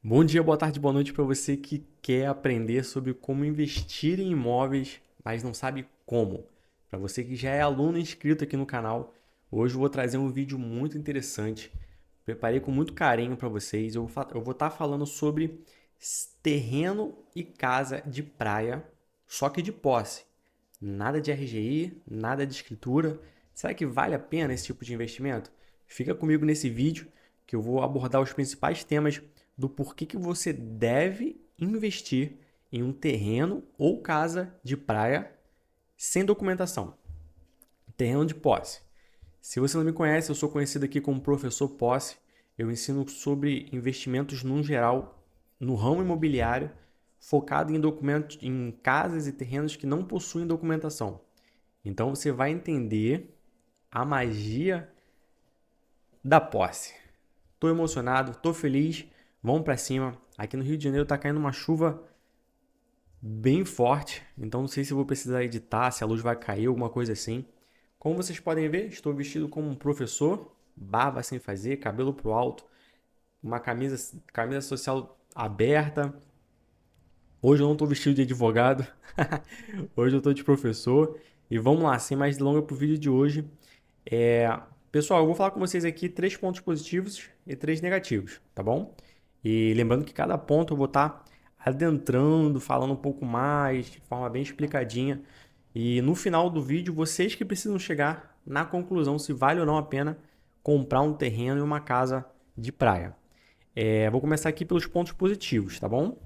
Bom dia, boa tarde, boa noite para você que quer aprender sobre como investir em imóveis, mas não sabe como. Para você que já é aluno inscrito aqui no canal, hoje eu vou trazer um vídeo muito interessante. Preparei com muito carinho para vocês. Eu vou estar falando sobre terreno e casa de praia, só que de posse. Nada de RGI, nada de escritura. Será que vale a pena esse tipo de investimento? Fica comigo nesse vídeo que eu vou abordar os principais temas do porquê que você deve investir em um terreno ou casa de praia sem documentação. Terreno de posse. Se você não me conhece, eu sou conhecido aqui como Professor Posse. Eu ensino sobre investimentos no geral no ramo imobiliário, focado em documentos, em casas e terrenos que não possuem documentação. Então você vai entender a magia da posse. Tô emocionado, tô feliz, vamos para cima. Aqui no Rio de Janeiro tá caindo uma chuva bem forte, então não sei se eu vou precisar editar, se a luz vai cair, alguma coisa assim. Como vocês podem ver, estou vestido como um professor, barba sem fazer, cabelo pro alto, uma camisa social aberta. Hoje eu não estou vestido de advogado, hoje eu estou de professor. E vamos lá, sem mais delongas para o vídeo de hoje. Pessoal, eu vou falar com vocês aqui 3 pontos positivos e 3 negativos, tá bom? E lembrando que cada ponto eu vou estar adentrando, falando um pouco mais, de forma bem explicadinha. E no final do vídeo, vocês que precisam chegar na conclusão se vale ou não a pena comprar um terreno e uma casa de praia. Vou começar aqui pelos pontos positivos, tá bom?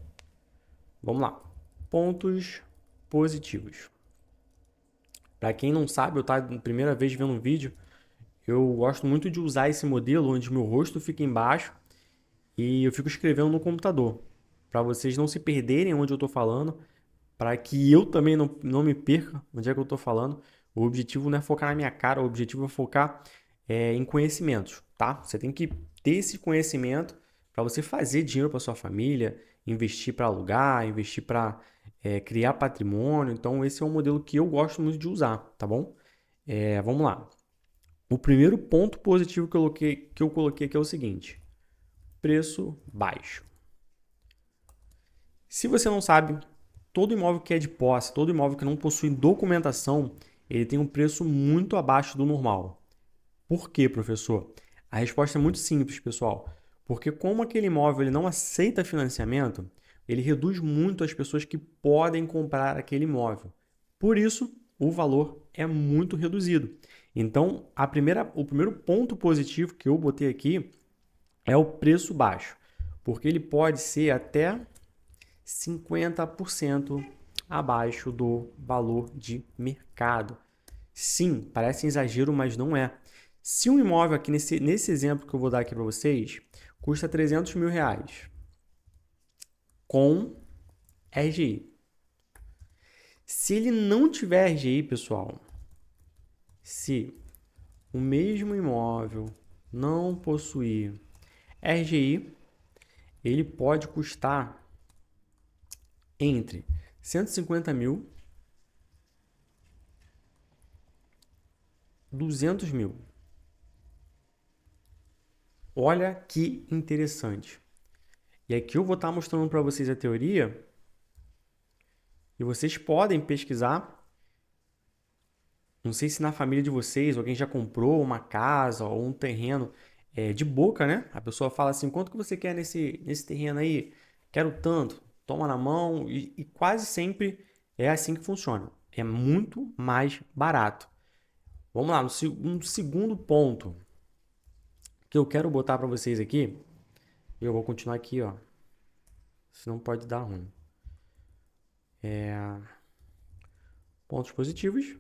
Vamos lá. Pontos positivos. Para quem não sabe, eu tá na primeira vez vendo um vídeo, eu gosto muito de usar esse modelo onde meu rosto fica embaixo e eu fico escrevendo no computador. Para vocês não se perderem onde eu estou falando, para que eu também não me perca onde é que eu estou falando. O objetivo não é focar na minha cara, o objetivo é focar em conhecimentos, tá? Você tem que ter esse conhecimento para você fazer dinheiro para sua família, investir para alugar, investir para criar patrimônio. Então, esse é um modelo que eu gosto muito de usar, tá bom? Vamos lá. O primeiro ponto positivo que eu coloquei aqui é o seguinte: preço baixo. Se você não sabe, todo imóvel que é de posse, todo imóvel que não possui documentação, ele tem um preço muito abaixo do normal. Por quê, professor? A resposta é muito simples, pessoal. Porque como aquele imóvel ele não aceita financiamento, ele reduz muito as pessoas que podem comprar aquele imóvel. Por isso, o valor é muito reduzido. Então, o primeiro ponto positivo que eu botei aqui é o preço baixo, porque ele pode ser até 50% abaixo do valor de mercado. Sim, parece um exagero, mas não é. Se um imóvel aqui nesse exemplo que eu vou dar aqui para vocês custa 300 mil reais com RGI. Se ele não tiver RGI, pessoal, se o mesmo imóvel não possuir RGI, ele pode custar entre 150 mil, 200 mil. Olha que interessante. E aqui eu vou estar mostrando para vocês a teoria e vocês podem pesquisar. Não sei se na família de vocês alguém já comprou uma casa ou um terreno de boca, né? A pessoa fala assim, quanto que você quer nesse terreno aí? Quero tanto. Toma na mão e quase sempre é assim que funciona. É muito mais barato. Vamos lá, um segundo ponto que eu quero botar para vocês aqui. Eu vou continuar aqui, ó. Senão pode dar ruim. Pontos positivos.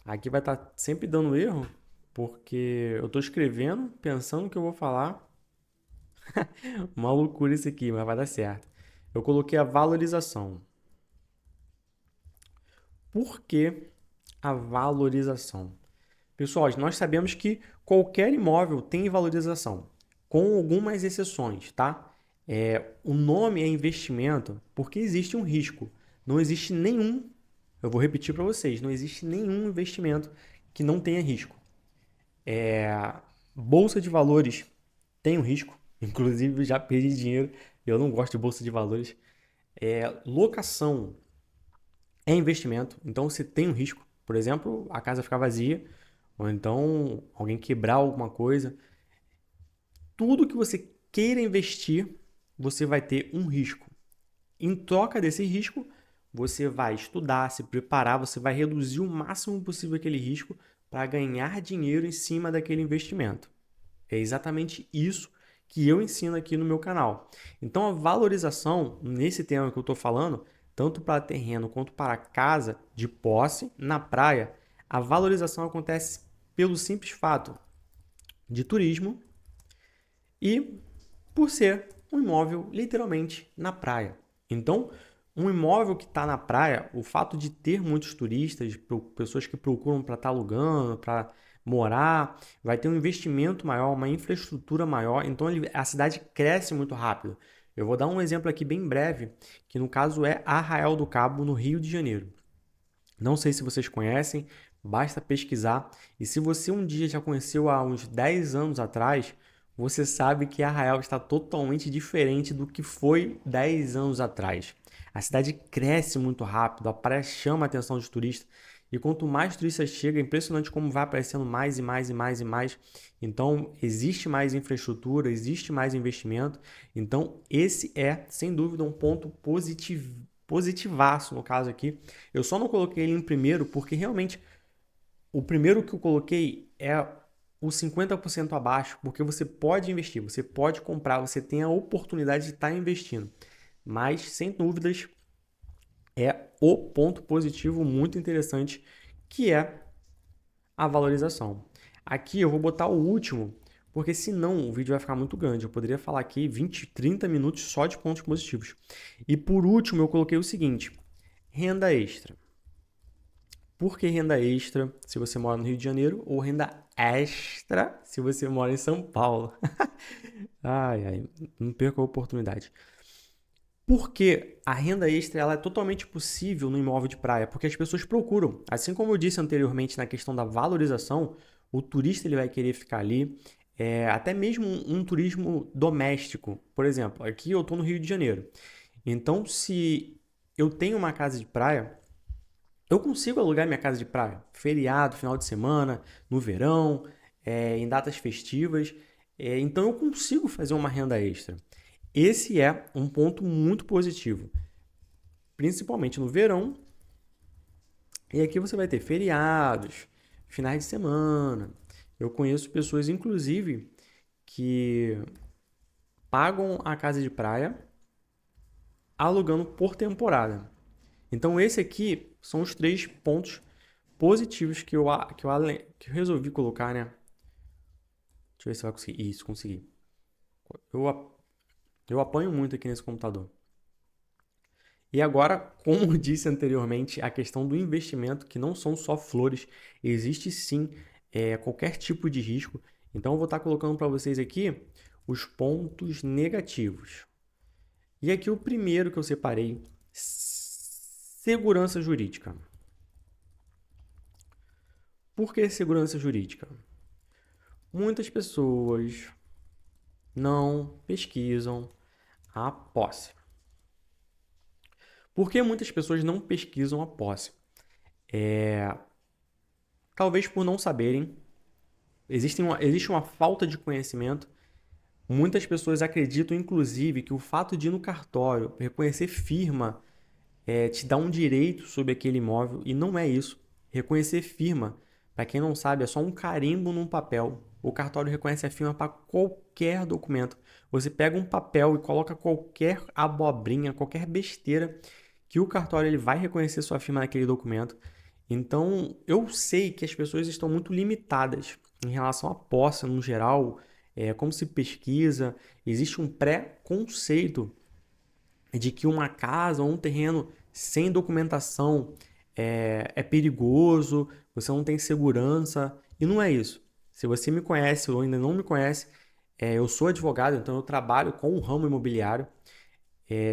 Aqui vai estar sempre dando erro, porque eu estou escrevendo, pensando que eu vou falar. Uma loucura isso aqui, mas vai dar certo. Eu coloquei a valorização. Por que a valorização? Pessoal, nós sabemos que qualquer imóvel tem valorização, com algumas exceções, tá? O nome é investimento porque existe um risco. Não existe nenhum, eu vou repetir para vocês, não existe nenhum investimento que não tenha risco. Bolsa de valores tem um risco, Inclusive, eu já perdi dinheiro. Eu não gosto de bolsa de valores. Locação é investimento. Então, você tem um risco. Por exemplo, a casa ficar vazia. Ou então, alguém quebrar alguma coisa. Tudo que você queira investir, você vai ter um risco. Em troca desse risco, você vai estudar, se preparar, você vai reduzir o máximo possível aquele risco para ganhar dinheiro em cima daquele investimento. É exatamente isso que eu ensino aqui no meu canal. Então, a valorização, nesse tema que eu estou falando, tanto para terreno quanto para casa de posse na praia, a valorização acontece pelo simples fato de turismo e por ser um imóvel literalmente na praia. Então, um imóvel que está na praia, o fato de ter muitos turistas, pessoas que procuram para estar alugando, para morar, vai ter um investimento maior, uma infraestrutura maior, então a cidade cresce muito rápido. Eu vou dar um exemplo aqui bem breve, que no caso é Arraial do Cabo, no Rio de Janeiro. Não sei se vocês conhecem, basta pesquisar. E se você um dia já conheceu há uns 10 anos atrás, você sabe que Arraial está totalmente diferente do que foi 10 anos atrás. A cidade cresce muito rápido, a praia chama a atenção dos turistas. E quanto mais turistas chegam, é impressionante como vai aparecendo mais e mais e mais e mais. Então, existe mais infraestrutura, existe mais investimento. Então, esse é, sem dúvida, um ponto positivaço no caso aqui. Eu só não coloquei ele em primeiro porque realmente o primeiro que eu coloquei é o 50% abaixo, porque você pode investir, você pode comprar, você tem a oportunidade de estar investindo. Mas, sem dúvidas, é o ponto positivo muito interessante, que é a valorização. Aqui eu vou botar o último, porque senão o vídeo vai ficar muito grande. Eu poderia falar aqui 20, 30 minutos só de pontos positivos. E por último eu coloquei o seguinte, renda extra. Por que renda extra se você mora no Rio de Janeiro ou renda extra se você mora em São Paulo? Ai, ai, não perca a oportunidade. Porque a renda extra ela é totalmente possível no imóvel de praia, porque as pessoas procuram. Assim como eu disse anteriormente na questão da valorização, o turista ele vai querer ficar ali, até mesmo um turismo doméstico. Por exemplo, aqui eu estou no Rio de Janeiro. Então, se eu tenho uma casa de praia, eu consigo alugar minha casa de praia, feriado, final de semana, no verão, em datas festivas. Então, eu consigo fazer uma renda extra. Esse é um ponto muito positivo, principalmente no verão. E aqui você vai ter feriados, finais de semana. Eu conheço pessoas, inclusive, que pagam a casa de praia alugando por temporada. Então, esse aqui são os 3 pontos positivos que eu resolvi colocar, né? Deixa eu ver se vai conseguir. Isso, consegui. Eu apanho muito aqui nesse computador. E agora, como disse anteriormente, a questão do investimento, que não são só flores, existe sim qualquer tipo de risco. Então, eu vou estar colocando para vocês aqui os pontos negativos. E aqui o primeiro que eu separei, segurança jurídica. Por que segurança jurídica? Muitas pessoas não pesquisam a posse. Por que muitas pessoas não pesquisam a posse? Talvez por não saberem, existe uma falta de conhecimento. Muitas pessoas acreditam, inclusive, que o fato de ir no cartório, reconhecer firma, te dá um direito sobre aquele imóvel, e não é isso. Reconhecer firma, para quem não sabe, é só um carimbo num papel. O cartório reconhece a firma para qualquer documento. Você pega um papel e coloca qualquer abobrinha, qualquer besteira, que o cartório ele vai reconhecer sua firma naquele documento. Então, eu sei que as pessoas estão muito limitadas em relação à posse no geral, como se pesquisa, existe um pré-conceito de que uma casa ou um terreno sem documentação é perigoso, você não tem segurança, e não é isso. Se você me conhece ou ainda não me conhece, eu sou advogado, então eu trabalho com o ramo imobiliário,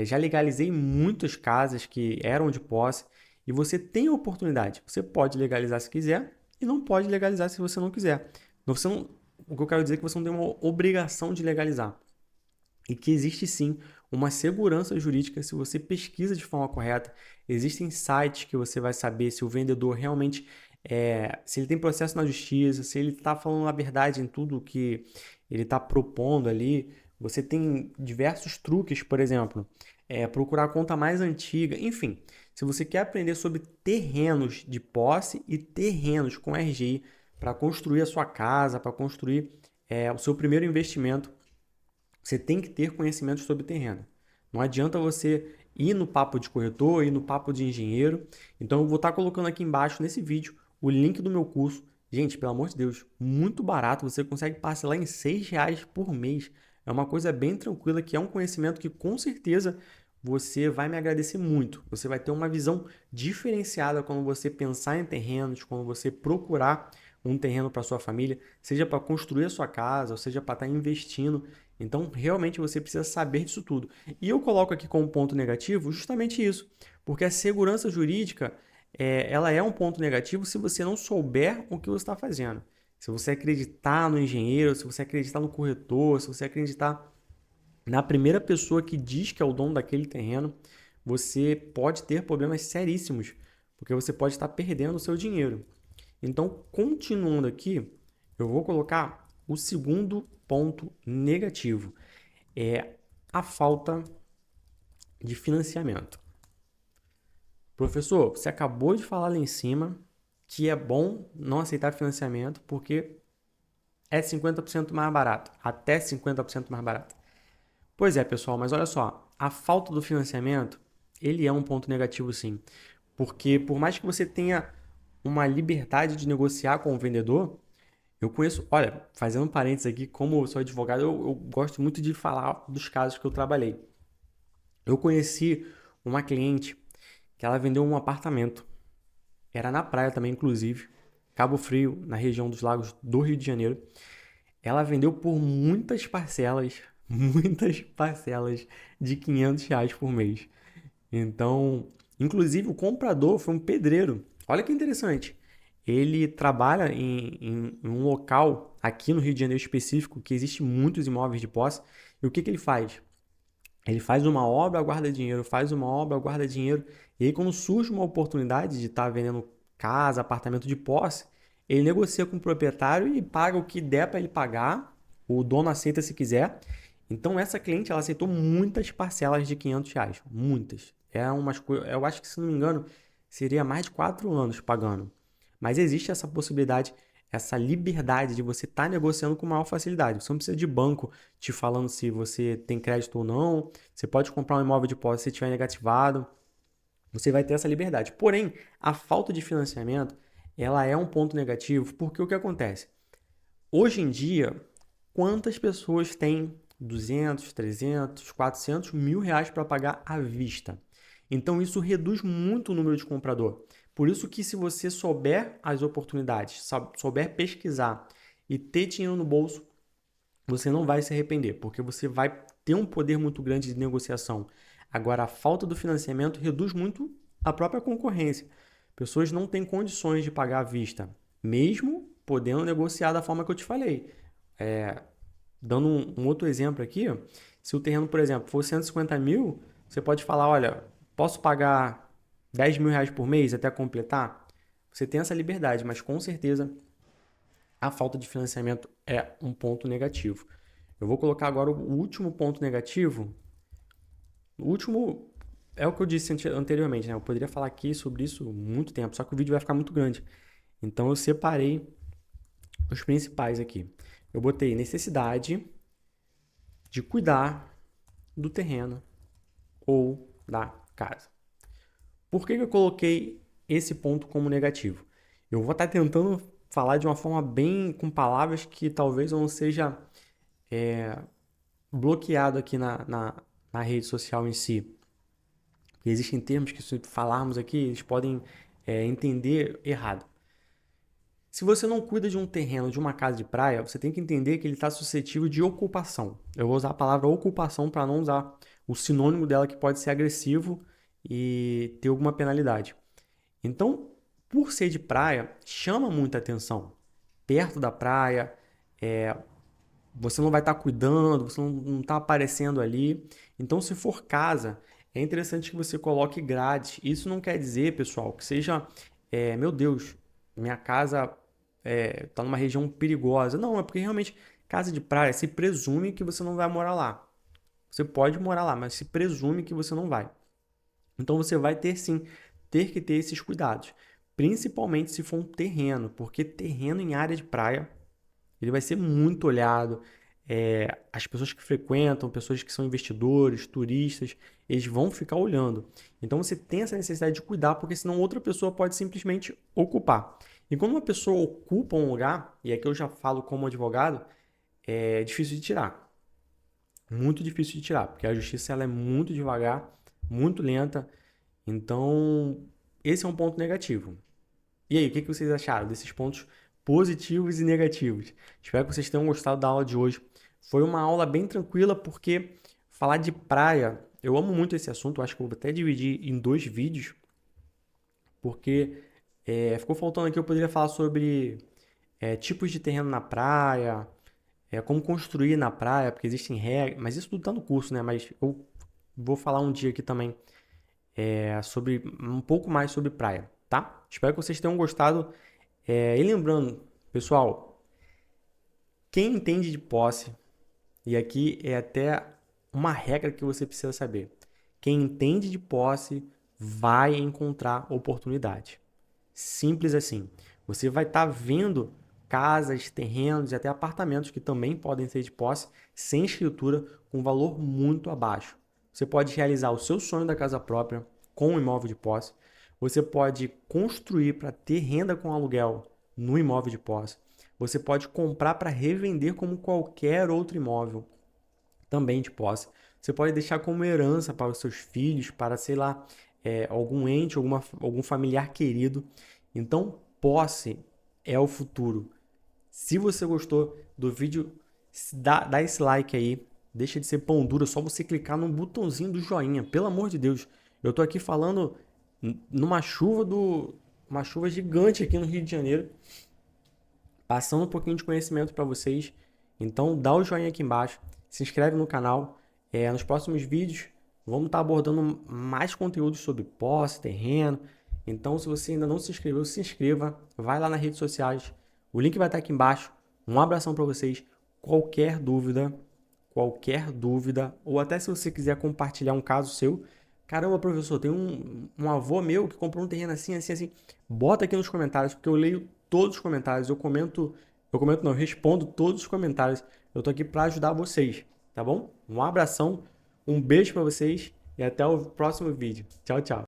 já legalizei muitas casas que eram de posse, e você tem a oportunidade. Você pode legalizar se quiser e não pode legalizar se você não quiser. O que eu quero dizer é que você não tem uma obrigação de legalizar. e que existe sim uma segurança jurídica se você pesquisa de forma correta. Existem sites que você vai saber se o vendedor realmente se ele tem processo na justiça, se ele está falando a verdade em tudo que ele está propondo ali. Você tem diversos truques, por exemplo, procurar a conta mais antiga, enfim. Se você quer aprender sobre terrenos de posse e terrenos com RGI para construir a sua casa, para construir o seu primeiro investimento, você tem que ter conhecimento sobre terreno. Não adianta você ir no papo de corretor, ir no papo de engenheiro. Então eu vou estar colocando aqui embaixo nesse vídeo o link do meu curso. Gente, pelo amor de Deus, muito barato. Você consegue parcelar em R$ 6 por mês. É uma coisa bem tranquila, que é um conhecimento que com certeza você vai me agradecer muito. Você vai ter uma visão diferenciada quando você pensar em terrenos, quando você procurar um terreno para sua família, seja para construir a sua casa, ou seja para estar investindo. Então, realmente você precisa saber disso tudo. E eu coloco aqui como ponto negativo justamente isso, porque a segurança jurídica, ela é um ponto negativo se você não souber o que você está fazendo. Se você acreditar no engenheiro, se você acreditar no corretor, se você acreditar na primeira pessoa que diz que é o dono daquele terreno, você pode ter problemas seríssimos, porque você pode estar perdendo o seu dinheiro. Então, continuando aqui, eu vou colocar o segundo ponto negativo, é a falta de financiamento. Professor, você acabou de falar lá em cima que é bom não aceitar financiamento porque é 50% mais barato, até 50% mais barato. Pois é, pessoal, mas olha só, a falta do financiamento, ele é um ponto negativo sim, porque por mais que você tenha uma liberdade de negociar com o vendedor, eu conheço, olha, fazendo um parênteses aqui, como eu sou advogado, eu gosto muito de falar dos casos que eu trabalhei. Eu conheci uma cliente que ela vendeu um apartamento, era na praia também, inclusive, Cabo Frio, na região dos lagos do Rio de Janeiro. Ela vendeu por muitas parcelas de R$ 500 por mês. Então, inclusive o comprador foi um pedreiro. Olha que interessante. Ele trabalha em um local aqui no Rio de Janeiro específico que existe muitos imóveis de posse. E o que ele faz? Ele faz uma obra, guarda dinheiro, faz uma obra, guarda dinheiro. E aí, quando surge uma oportunidade de estar vendendo casa, apartamento de posse, ele negocia com o proprietário e paga o que der para ele pagar. O dono aceita se quiser. Então, essa cliente ela aceitou muitas parcelas de R$ 500. Muitas. Eu acho que, se não me engano, seria mais de 4 anos pagando. Mas existe essa possibilidade, essa liberdade de você estar negociando com maior facilidade. Você não precisa de banco te falando se você tem crédito ou não. Você pode comprar um imóvel de posse se estiver negativado. Você vai ter essa liberdade. Porém, a falta de financiamento, ela é um ponto negativo, porque o que acontece? Hoje em dia, quantas pessoas têm 200, 300, 400 mil reais para pagar à vista? Então, isso reduz muito o número de comprador. Por isso que, se você souber as oportunidades, souber pesquisar e ter dinheiro no bolso, você não vai se arrepender, porque você vai ter um poder muito grande de negociação. Agora, a falta do financiamento reduz muito a própria concorrência. Pessoas não têm condições de pagar à vista, mesmo podendo negociar da forma que eu te falei. Dando um outro exemplo aqui, se o terreno, por exemplo, for 150 mil, você pode falar, olha, posso pagar R$ 10.000 por mês até completar? Você tem essa liberdade, mas com certeza a falta de financiamento é um ponto negativo. Eu vou colocar agora o último ponto negativo. O último é o que eu disse anteriormente, né? Eu poderia falar aqui sobre isso muito tempo, só que o vídeo vai ficar muito grande. Então eu separei os principais aqui. Eu botei necessidade de cuidar do terreno ou da casa. Por que eu coloquei esse ponto como negativo? Eu vou estar tentando falar de uma forma bem com palavras que talvez eu não seja bloqueado aqui na rede social em si. Existem termos que, se falarmos aqui, eles podem entender errado. Se você não cuida de um terreno, de uma casa de praia, você tem que entender que ele está suscetível de ocupação. Eu vou usar a palavra ocupação para não usar o sinônimo dela, que pode ser agressivo e ter alguma penalidade. Então, por ser de praia, chama muita atenção. Perto da praia, você não vai estar cuidando, você não está aparecendo ali. Então, se for casa, é interessante que você coloque grades. Isso não quer dizer, pessoal, que seja, meu Deus, minha casa está numa região perigosa. Não, é porque realmente casa de praia se presume que você não vai morar lá. Você pode morar lá, mas se presume que você não vai. Então você vai ter sim, ter que ter esses cuidados. Principalmente se for um terreno, porque terreno em área de praia, ele vai ser muito olhado. As pessoas que frequentam, pessoas que são investidores, turistas, eles vão ficar olhando. Então você tem essa necessidade de cuidar, porque senão outra pessoa pode simplesmente ocupar. E quando uma pessoa ocupa um lugar, e aqui eu já falo como advogado, é difícil de tirar. Muito difícil de tirar, porque a justiça ela é muito devagar, muito lenta. Então, esse é um ponto negativo. E aí, o que vocês acharam desses pontos positivos e negativos? Espero que vocês tenham gostado da aula de hoje. Foi uma aula bem tranquila, porque falar de praia, eu amo muito esse assunto, eu acho que eu vou até dividir em 2 vídeos, porque ficou faltando aqui, eu poderia falar sobre tipos de terreno na praia, como construir na praia, porque existem regras, mas isso tudo está no curso, né? Mas eu vou falar um dia aqui também sobre um pouco mais sobre praia, tá? Espero que vocês tenham gostado. E lembrando, pessoal, quem entende de posse, e aqui é até uma regra que você precisa saber. Quem entende de posse vai encontrar oportunidade. Simples assim. Você vai estar vendo casas, terrenos e até apartamentos que também podem ser de posse, sem escritura, com valor muito abaixo. Você pode realizar o seu sonho da casa própria com um imóvel de posse. Você pode construir para ter renda com aluguel no imóvel de posse. Você pode comprar para revender como qualquer outro imóvel também de posse. Você pode deixar como herança para os seus filhos, para, sei lá, algum ente, algum familiar querido. Então, posse é o futuro. Se você gostou do vídeo, dá esse like aí. Deixa de ser pão duro, é só você clicar no botãozinho do joinha. Pelo amor de Deus, eu tô aqui falando numa uma chuva gigante aqui no Rio de Janeiro, passando um pouquinho de conhecimento para vocês. Então, dá o joinha aqui embaixo, se inscreve no canal. Nos próximos vídeos, vamos estar abordando mais conteúdos sobre posse, terreno. Então, se você ainda não se inscreveu, se inscreva, vai lá nas redes sociais. O link vai estar aqui embaixo. Um abração para vocês. Qualquer dúvida, ou até se você quiser compartilhar um caso seu. Caramba, professor, tem um avô meu que comprou um terreno assim, assim, assim. Bota aqui nos comentários, porque eu leio todos os comentários. Eu respondo todos os comentários. Eu tô aqui para ajudar vocês, tá bom? Um abração, um beijo para vocês e até o próximo vídeo. Tchau, tchau.